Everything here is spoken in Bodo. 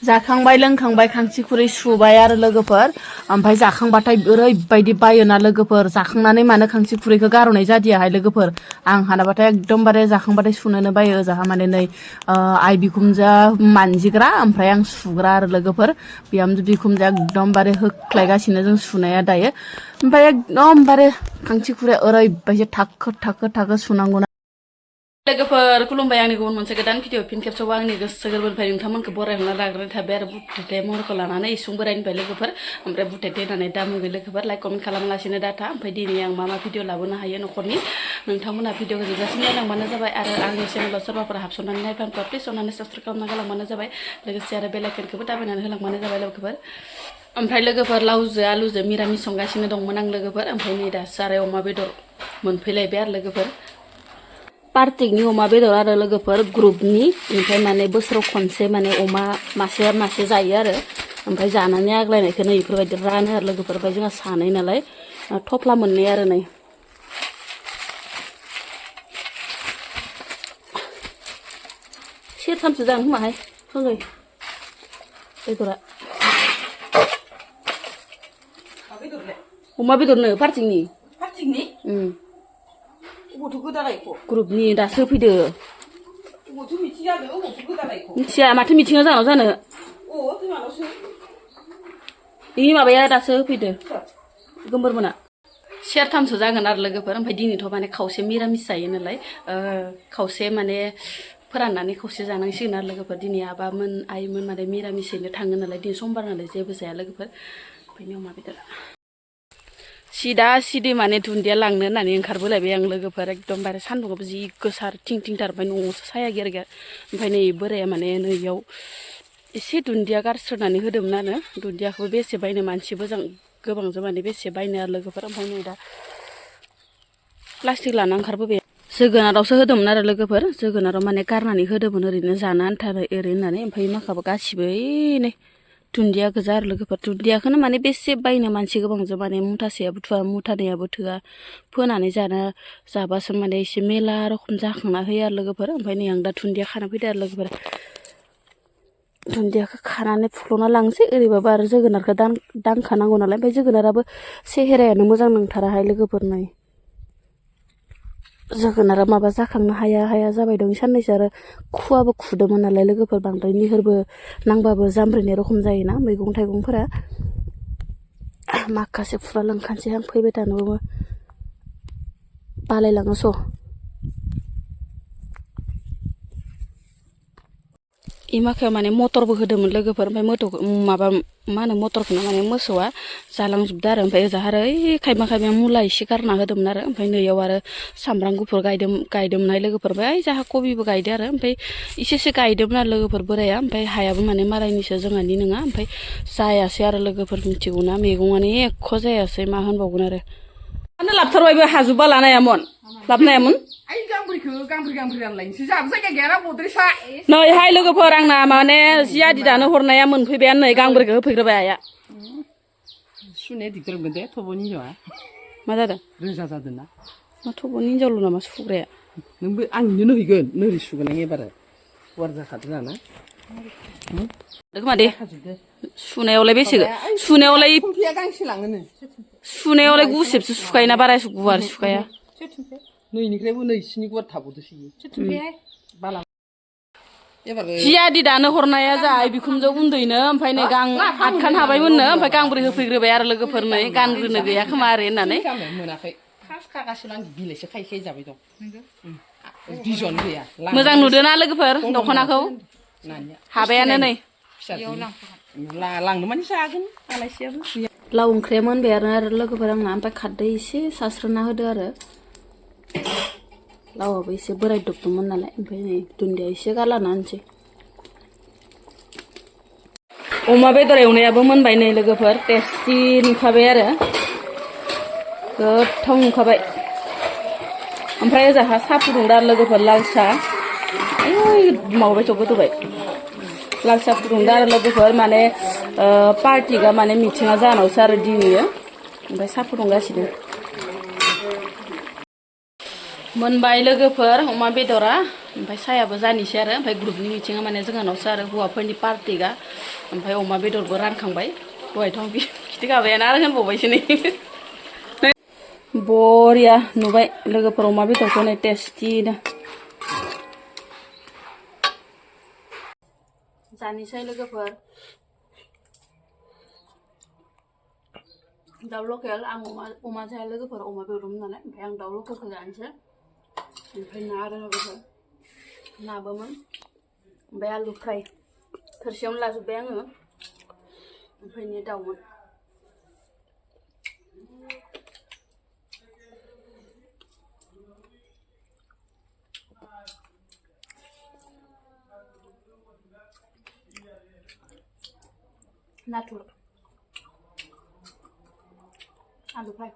जाखांबाय लोंखांबाय खांसि खुरै सुबाय आरो लोगोफोर ओमफ्राय जाखांबाथाय ओरैबायदि बायोना लोगोफोर जाखांनानै मानो खांसि खुरैखौ गार'नाय जादियाहाय लोगोफोर आं हानाबाथाय एकदमबारे जाखांबाथाय सुनोनो बायो ओजाहा माने नै आइ बिखुमजोआ मानजिग्रा ओमफ्राय आं सुग्रा आरो लोगोफोर बिहामजो बिखुमजोआ एकदमबारे होख्लायगासिनो जों सुनाया दायो ओमफ्राय एकदमबारे खांसि खुरैया ओरैबायदि थाखो थाखो थाखो सुनांगौना लोगोफोर खुलुमबाय आंनि गुबुन मोनसे गोदान भिडिअ फिन खेबसेयावबो आंनि गोसो गोरबोनिफ्राय नोंथांमोनखौ बरायहरना लाग्रोनाय थाबाय आरो बुथेथे महरखौ लानानै इसुं बोराइनिफ्राय लोगोफोर ओमफ्राय बुथेथे होननानै दा मुगै लोगोफोर लाइक कमेन्ट खालामालासिनो डाटा ओमफ्राय दिनै आं मा भिडिअ लाबोनो हायो न'खरनि नोंथांमोनहा भिडिअखौ जोबजासिम नायलांबानो जाबाय आरो आंनि चेनेलाव सोरबाफोर हाबसननानै नायफानफ्रा प्लिज अननानै साबस्क्राइब खालामना गालांबानो जाबाय लोगोसे आरो बेल आइकनखौबो दाबायनानै होलांबानो जाबाय लोगोफोर ओमफ्राय लोगोफोर लावजो आलुजो मिरामिस संगासिनो दंमोन आं लोगोफोर ओमफ्राय नै दासो आरो अमा बेदर मोनफैलायबाय आरो लोगोफोर पार्टिकनि अमा बेदर आरो लोगोफोर ग्रुपनि ओमफ्राय माने बोसोराव खनसे माने अमा मासे मासे जायो आरो ओमफ्राय जानानै आग्लायनायखौ नै बेफोरबायदि रानो आरो लोगोफोर ओमफ्राय जोंहा सानै नालाय थफ्ला मोननै आरो नै सेरथामसो जागोन खोमाहाय सङै बेदरा अमा बेदरनो पार्टिकनि ग्रुपनि दासो फैदो मिथिया माथो मिथिङा जानाव जानो बे माबाया दासो फैदो गोमबोर मोना सेरथामसो जागोन आरो लोगोफोर ओमफ्राय दिनैथ' माने खावसे मिरामिस जायो नालाय खावसे माने फोराननानै खावसे जानांसिगोन आरो लोगोफोर दिनै आबामोन आइमोन माने मिरामिसैनो थाङो नालाय दिनै समबार नालाय जेबो जाया लोगोफोर ओमफ्राय अमा बेदर सिदा सिदि माने दुन्दिया लांनो होननानै ओंखारबोलायबाय आं लोगोफोर एकदमबारे सान्दुंआबो जि गोसार थिं थिंथार ओमफ्राय न'आवसो साया गेर गेर ओमफ्राय नै बोराया माने नैयाव एसे दुन्दिया गारस्रोनानै होदोंमोन आरो दुन्दियाखौबो बेसे बायनो मानसिबो गोबांजों माने बेसे बायनो आरो लोगोफोर ओमफ्राय नै दा प्लास्टिक लाना ओंखारबोबाय जोगोनारावसो होदोंमोन आरो लोगोफोर जोगोनाराव माने गारनानै होदोंमोन ओरैनो जानो आन्था ओरै होननानै ओमफ्राय माखाबो गासिबो नै दुन्दिया गोजा आरो लोगोफोर दुन्दियाखौनो माने बेसे बायनो मानसि गोबांजों माने मुथासेयाबो थोआ मुथानैयाबो थोआ फोनानै जाबासो माने एसे मेला रखम जाखांना होयो आरो लोगोफोर ओमफ्राय नै आं दा दुन्दिया खाना फैदो आरो लोगोफोर दुन्दियाखौ खानानै फुख्ल'ना लांसै ओरैबाबो आरो जोगोनारखौ दानखानांगौ नालाय ओमफ्राय जोगोनाराबो सेहेरायानो मोजां नंथाराहाय लोगोफोर नै जोगोनारा माबा जाखांनो हाया जाबाय दं साननैसो आरो खुवाबो खुदोंमोन नालाय लोगोफोर बांद्राय निहोरबो नांबाबो जामब्रिनाय रखम जायोना मैगं थाइगंफोरा माखासे फुरा लोंखानोसै आं फैबाय थानोबो बालायलाङो स' इ माखायाव माने मटरबो होदोंमोन लोगोफोर ओमफ्राय माबा मा होनो मटरखौनो माने मोसौआ जालांजोबदों आरो ओमफ्य ओजाहा आरो ओइ खायमा मुला एसे गारना होदोंमोन आरो ओमफ्राय नैयाव आरो सामब्राम गुफुर गायदोंमोनहाय लोगोफोर ओमफ्राय जाहा कबिबो गायदो आरो ओमफ्राय एसेसो गायदोंमोन आरो लोगोफोर बोराया ओमफ्राय हायाबो माने मालायनिसो जोंहानि नङा ओमफ्राय जायासै आरो लोगोफोर मिथिगौना मैगङानो एख' जायासै मा होनबावगोन आरो मानो लाबथारबायबो हाजुबा लानायामोन लाबनायामोन नैहाय लोगोफोर आंना माने जि आदि दानो हरनाया मोनफैबायानो नै गांब्रैखौ होफैग्रोबाय आइया सुनाया दिगदार मोनदे थब'नि हिनजावा मा जादों रोजा जादों ना मा थब'नि हिनजावल' नामा सुग्राया नोंबो आंनो होहैगोन नोरै सुगोन आं एबार गुवार जाखादों ना खोमा दे सुनायावलाय बेसे सुनायावलाय गुसेबसो सुखायोना बारा गुवार सुखाया नैनिफ्रायबो नैसिनि गुवार थाबोदोसो जि आदि दानो हरनाया जाय बिखुमजो उन्दैनो ओमफ्राय नै आदखान हाबायमोननो ओमफ्य गांब्रै होफैग्रोबाय आरो लोगोफोर नै गानग्रोनो गैया खोमा आरो होननानै मोनाखै खागासिनो आं बिलाइसो खाय जाबाय दं बिजन गैया मोजां नुदोंना लोगोफोर दख'नाखौ हाबायानो नै लांनो माने जागोन आलासियाबो लाव ओंख्रिया मोनबाय आरो लोगोफोर आंना ओमफ्राय खारदै एसे सास्रोना होदो आरो लावाबो एसे बोराय दबदोंमोन नालाय ओमफ्राय नै दुन्दिया एसे गारलाना होनसै अमा बेदर एवनायाबो मोनबाय नै लोगोफोर टेस्टि नुखाबाय आरो गोथाव नुखाबाय ओमफ्राय ओजाहा साहा फुदुंदों आरो लोगोफोर लाल साहा माबाबाय गोदौबाय लाल साहा फुदुंदों आरो लोगोफोर माने पार्टिगा माने मिथिङा जानावसो आरो दिनैयो ओमफ्राय साहा फुदुंगासिनो मोनबाय लोगोफोर अमा बेदरा ओमफ्राय साहायाबो जानोसै आरो ओमफ्राय ग्रुपनि मिटिङा माने जोंहानावसो आरो हौवाफोरनि पार्टिगा ओमफ्राय अमा बेदरबो रानखांबाय दहायथ' आं खिथिखाबायानो आरो होनबावबायसो नै बरिया नुबाय लोगोफोर अमा बेदरखौ नै टेस्टिनो जानोसै लोगोफोर दाउ लकेल आं अमा जाया लोगोफोर अमा बेदरमोन नालाय ओमफ्राय आं दाउ लकेलखौ जानोसै ओमफ्राय ना आरो लोगोफोर नाबोमोन ओमफ्राय आलु फ्राय थोरसियावनो लाजोब्बाय आङो ओमफ्राय नै दाउमोन नाथुर आलु फ्राय